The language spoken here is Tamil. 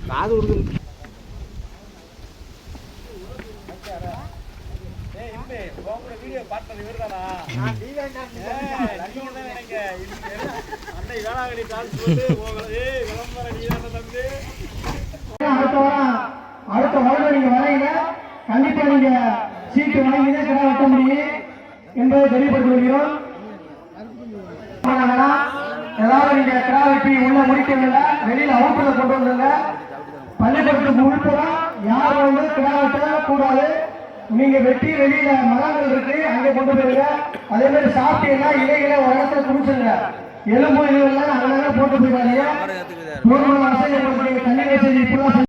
காது கொடுக்குது. வீடியோ பார்த்தது இவர்தானா? அன்னை வேளாங்கண்ணி கால் போட்டு விளம்பரம் நீதான தம்பி. அடுத்த வருடம் நீங்க வரையில கண்டிப்பா நீங்க சீட்டு வாங்கிதான் கடை வெட்ட முடியும் என்பதை தெளிவுபடுத்தி வருகிறோம். ஏதாவது நீங்க கடை வெட்டி உள்ள முடிக்கவில்லை, வெளியில அவுட்டுல கொண்டு வந்துங்க. பள்ளிக்கூடத்துக்கு உள்பட யாரும் வந்து கடை வெட்ட கூடாது. நீங்க வெட்டி வெளியில மரங்கள் இருக்கு, அங்க கொண்டு போயிருங்க. அதே மாதிரி சாப்பிட்டீங்கன்னா இலைகளை ஒரு இடத்துல குடிச்சுங்க. எலும்பு இதெல்லாம் அங்கங்க போட்டு போயிடாதீங்க. தண்ணி வசதி இப்பதான்